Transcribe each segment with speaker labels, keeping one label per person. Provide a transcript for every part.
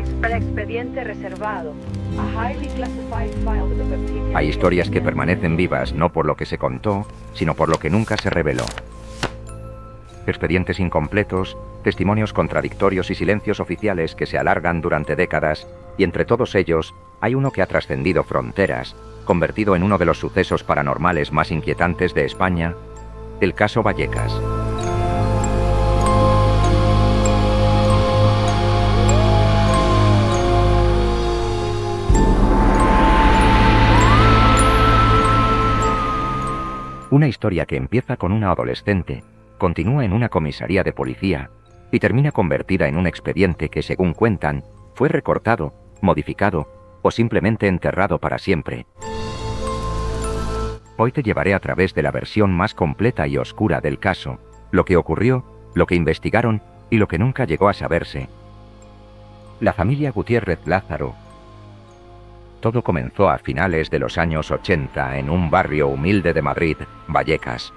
Speaker 1: Expediente reservado. A highly classified file with the Baptiste-
Speaker 2: Hay historias que permanecen vivas no por lo que se contó, sino por lo que nunca se reveló. Expedientes incompletos, testimonios contradictorios y silencios oficiales que se alargan durante décadas, y entre todos ellos hay uno que ha trascendido fronteras, convertido en uno de los sucesos paranormales más inquietantes de España, el caso Vallecas. Una historia que empieza con una adolescente, continúa en una comisaría de policía y termina convertida en un expediente que, según cuentan, fue recortado, modificado o simplemente enterrado para siempre. Hoy te llevaré a través de la versión más completa y oscura del caso, lo que ocurrió, lo que investigaron y lo que nunca llegó a saberse. La familia Gutiérrez Lázaro. Todo comenzó a finales de los años 80 en un barrio humilde de Madrid, Vallecas.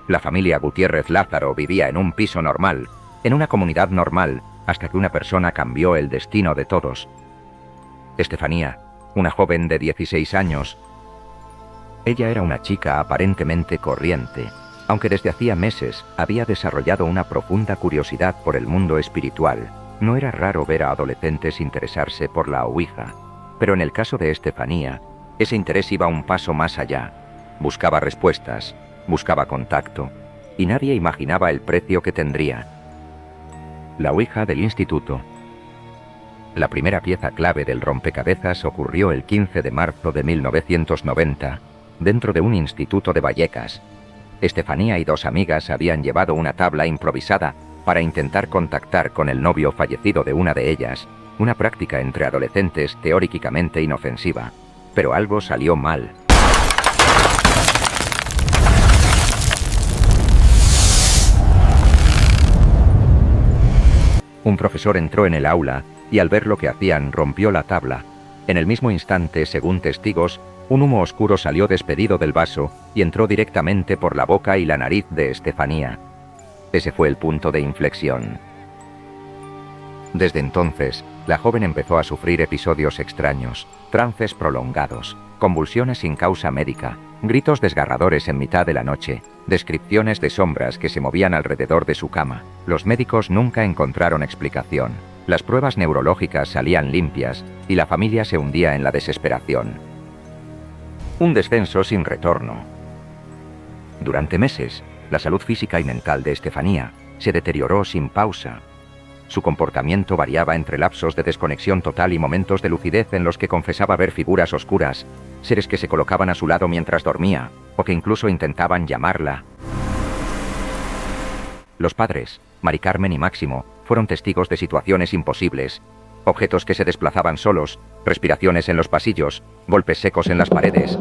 Speaker 2: La familia Gutiérrez Lázaro vivía en un piso normal, en una comunidad normal, hasta que una persona cambió el destino de todos. Estefanía, una joven de 16 años. Ella era una chica aparentemente corriente, aunque desde hacía meses había desarrollado una profunda curiosidad por el mundo espiritual. No era raro ver a adolescentes interesarse por la Ouija, pero en el caso de Estefanía, ese interés iba un paso más allá. Buscaba respuestas, buscaba contacto, y nadie imaginaba el precio que tendría. La Ouija del instituto. La primera pieza clave del rompecabezas ocurrió el 15 de marzo de 1990, dentro de un instituto de Vallecas. Estefanía y dos amigas habían llevado una tabla improvisada para intentar contactar con el novio fallecido de una de ellas, una práctica entre adolescentes teóricamente inofensiva, pero algo salió mal. Un profesor entró en el aula y al ver lo que hacían rompió la tabla. En el mismo instante, según testigos, un humo oscuro salió despedido del vaso y entró directamente por la boca y la nariz de Estefanía. Ese fue el punto de inflexión. Desde entonces, la joven empezó a sufrir episodios extraños, trances prolongados, convulsiones sin causa médica, gritos desgarradores en mitad de la noche, descripciones de sombras que se movían alrededor de su cama. Los médicos nunca encontraron explicación. Las pruebas neurológicas salían limpias y la familia se hundía en la desesperación. Un descenso sin retorno. Durante meses, la salud física y mental de Estefanía se deterioró sin pausa. Su comportamiento variaba entre lapsos de desconexión total y momentos de lucidez en los que confesaba ver figuras oscuras, seres que se colocaban a su lado mientras dormía, o que incluso intentaban llamarla. Los padres, Mari Carmen y Máximo, fueron testigos de situaciones imposibles. Objetos que se desplazaban solos, respiraciones en los pasillos, golpes secos en las paredes.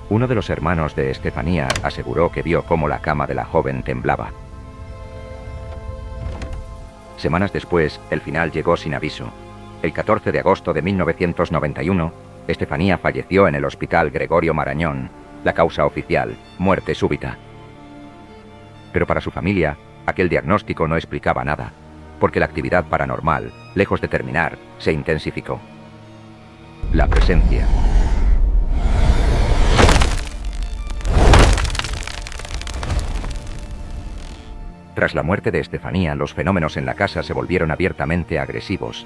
Speaker 2: Uno de los hermanos de Estefanía aseguró que vio cómo la cama de la joven temblaba. Semanas después, el final llegó sin aviso. El 14 de agosto de 1991, Estefanía falleció en el Hospital Gregorio Marañón. La causa oficial, muerte súbita. Pero para su familia, aquel diagnóstico no explicaba nada, porque la actividad paranormal, lejos de terminar, se intensificó. La presencia. Tras la muerte de Estefanía, los fenómenos en la casa se volvieron abiertamente agresivos.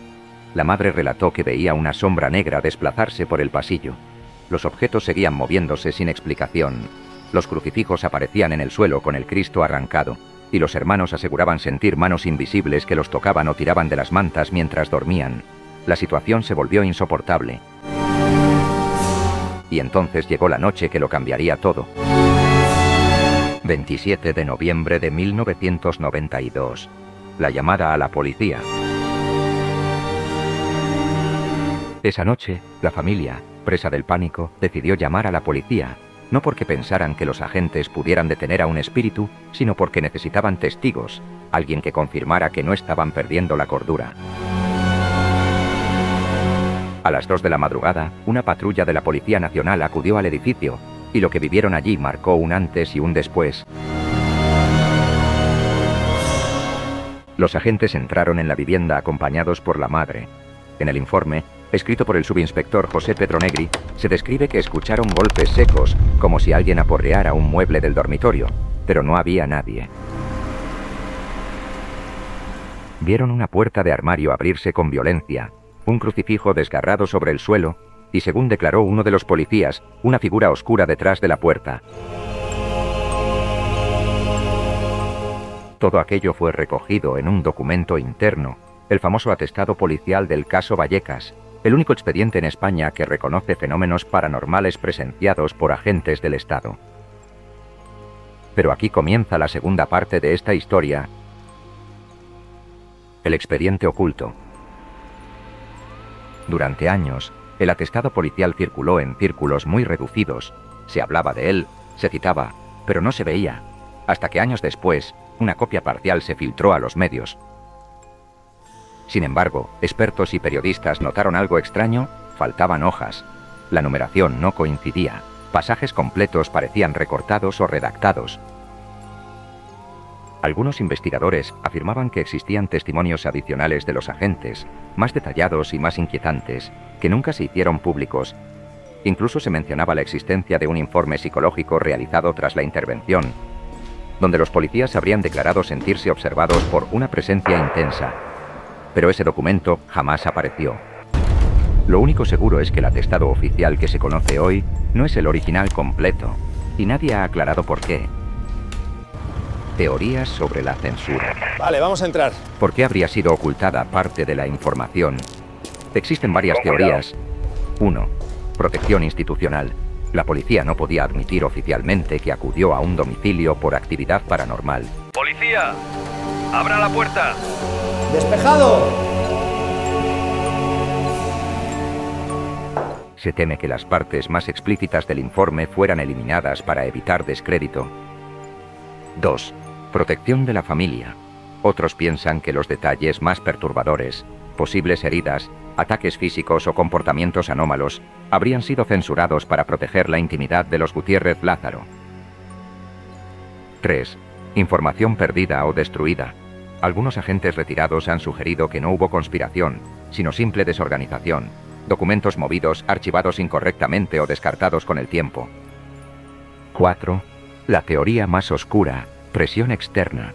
Speaker 2: La madre relató que veía una sombra negra desplazarse por el pasillo. Los objetos seguían moviéndose sin explicación. Los crucifijos aparecían en el suelo con el Cristo arrancado, y los hermanos aseguraban sentir manos invisibles que los tocaban o tiraban de las mantas mientras dormían. La situación se volvió insoportable. Y entonces llegó la noche que lo cambiaría todo. 27 de noviembre de 1992. La llamada a la policía. Esa noche, la familia, presa del pánico, decidió llamar a la policía. no porque pensaran que los agentes pudieran detener a un espíritu, sino porque necesitaban testigos, alguien que confirmara que no estaban perdiendo la cordura. A las 2 de la madrugada, una patrulla de la Policía Nacional acudió al edificio, y lo que vivieron allí marcó un antes y un después. Los agentes entraron en la vivienda acompañados por la madre. En el informe, escrito por el subinspector José Pedro Negri, se describe que escucharon golpes secos, como si alguien aporreara un mueble del dormitorio, pero no había nadie. Vieron una puerta de armario abrirse con violencia, un crucifijo desgarrado sobre el suelo, y según declaró uno de los policías, una figura oscura detrás de la puerta. Todo aquello fue recogido en un documento interno, el famoso atestado policial del caso Vallecas, el único expediente en España que reconoce fenómenos paranormales presenciados por agentes del Estado. Pero aquí comienza la segunda parte de esta historia, el expediente oculto. Durante años, el atestado policial circuló en círculos muy reducidos. Se hablaba de él, se citaba, pero no se veía, hasta que años después, una copia parcial se filtró a los medios. Sin embargo, expertos y periodistas notaron algo extraño: faltaban hojas. La numeración no coincidía, pasajes completos parecían recortados o redactados. Algunos investigadores afirmaban que existían testimonios adicionales de los agentes, más detallados y más inquietantes, que nunca se hicieron públicos. Incluso se mencionaba la existencia de un informe psicológico realizado tras la intervención, donde los policías habrían declarado sentirse observados por una presencia intensa. Pero ese documento jamás apareció. Lo único seguro es que el atestado oficial que se conoce hoy no es el original completo, y nadie ha aclarado por qué. Teorías sobre la censura.
Speaker 3: Vale, vamos a entrar.
Speaker 2: ¿Por qué habría sido ocultada parte de la información? Existen varias teorías. 1. Protección institucional. La policía no podía admitir oficialmente que acudió a un domicilio por actividad paranormal.
Speaker 4: ¡Policía! ¡Abra la puerta!
Speaker 3: ¡Despejado!
Speaker 2: Se teme que las partes más explícitas del informe fueran eliminadas para evitar descrédito. 2. Protección de la familia. Otros piensan que los detalles más perturbadores, posibles heridas, ataques físicos o comportamientos anómalos, habrían sido censurados para proteger la intimidad de los Gutiérrez Lázaro. 3. Información perdida o destruida. Algunos agentes retirados han sugerido que no hubo conspiración, sino simple desorganización, documentos movidos, archivados incorrectamente o descartados con el tiempo. 4. La teoría más oscura: presión externa.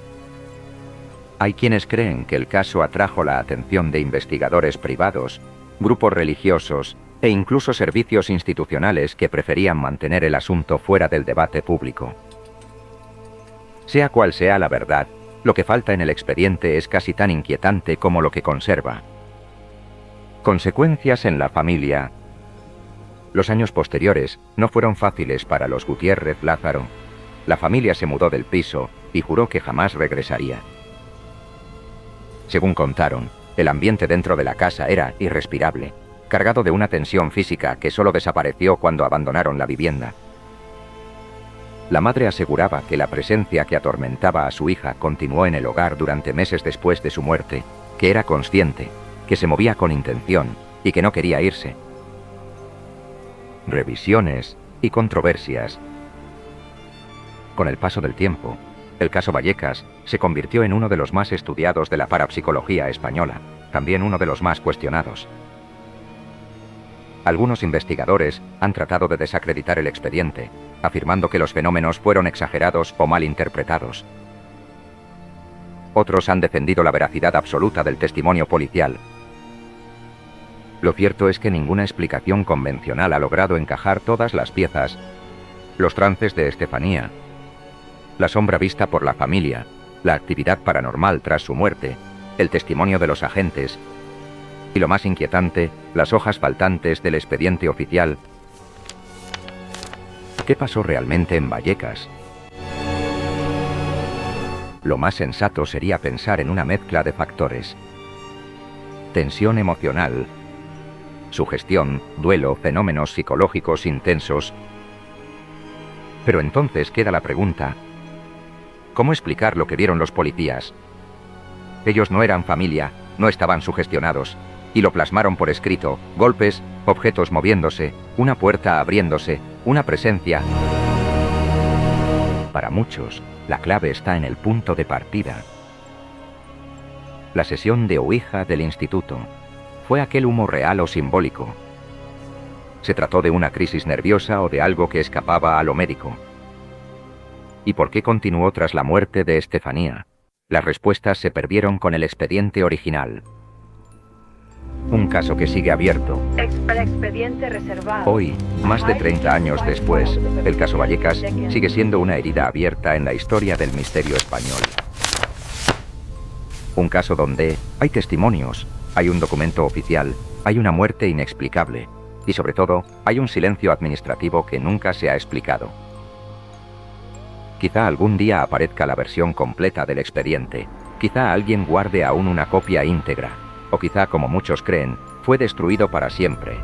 Speaker 2: Hay quienes creen que el caso atrajo la atención de investigadores privados, grupos religiosos e incluso servicios institucionales que preferían mantener el asunto fuera del debate público. Sea cual sea la verdad, lo que falta en el expediente es casi tan inquietante como lo que conserva. Consecuencias en la familia. Los años posteriores no fueron fáciles para los Gutiérrez Lázaro. La familia se mudó del piso y juró que jamás regresaría. Según contaron, el ambiente dentro de la casa era irrespirable, cargado de una tensión física que solo desapareció cuando abandonaron la vivienda. La madre aseguraba que la presencia que atormentaba a su hija continuó en el hogar durante meses después de su muerte, que era consciente, que se movía con intención y que no quería irse. Revisiones y controversias. Con el paso del tiempo, el caso Vallecas se convirtió en uno de los más estudiados de la parapsicología española, también uno de los más cuestionados. Algunos investigadores han tratado de desacreditar el expediente, afirmando que los fenómenos fueron exagerados o mal interpretados. Otros han defendido la veracidad absoluta del testimonio policial. Lo cierto es que ninguna explicación convencional ha logrado encajar todas las piezas: los trances de Estefanía, la sombra vista por la familia, la actividad paranormal tras su muerte, el testimonio de los agentes y, lo más inquietante, las hojas faltantes del expediente oficial. ¿Qué pasó realmente en Vallecas? Lo más sensato sería pensar en una mezcla de factores: tensión emocional, sugestión, duelo, fenómenos psicológicos intensos Pero entonces queda la pregunta: ¿cómo explicar lo que vieron los policías? Ellos no eran familia, no estaban sugestionados, y lo plasmaron por escrito: golpes, objetos moviéndose, una puerta abriéndose, una presencia. Para muchos, la clave está en el punto de partida. La sesión de Ouija del instituto. ¿Fue aquel humo real o simbólico? ¿Se trató de una crisis nerviosa o de algo que escapaba a lo médico? ¿Y por qué continuó tras la muerte de Estefanía? Las respuestas se perdieron con el expediente original. Un caso que sigue abierto.
Speaker 1: Expediente reservado.
Speaker 2: Hoy, más de 30 años después, el caso Vallecas sigue siendo una herida abierta en la historia del misterio español. Un caso donde hay testimonios, hay un documento oficial, hay una muerte inexplicable y, sobre todo, hay un silencio administrativo que nunca se ha explicado. Quizá algún día aparezca la versión completa del expediente, quizá alguien guarde aún una copia íntegra, o quizá, como muchos creen, fue destruido para siempre.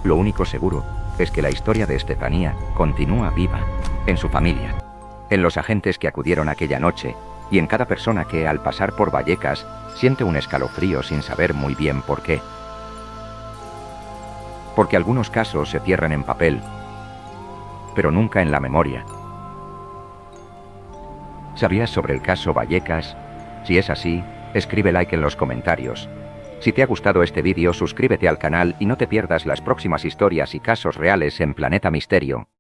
Speaker 2: Lo único seguro es que la historia de Estefanía continúa viva, en su familia, en los agentes que acudieron aquella noche, y en cada persona que, al pasar por Vallecas, siente un escalofrío sin saber muy bien por qué. Porque algunos casos se cierran en papel, pero nunca en la memoria. ¿Sabías sobre el caso Vallecas? Si es así, escribe like en los comentarios. Si te ha gustado este vídeo, suscríbete al canal y no te pierdas las próximas historias y casos reales en Planeta Misterio.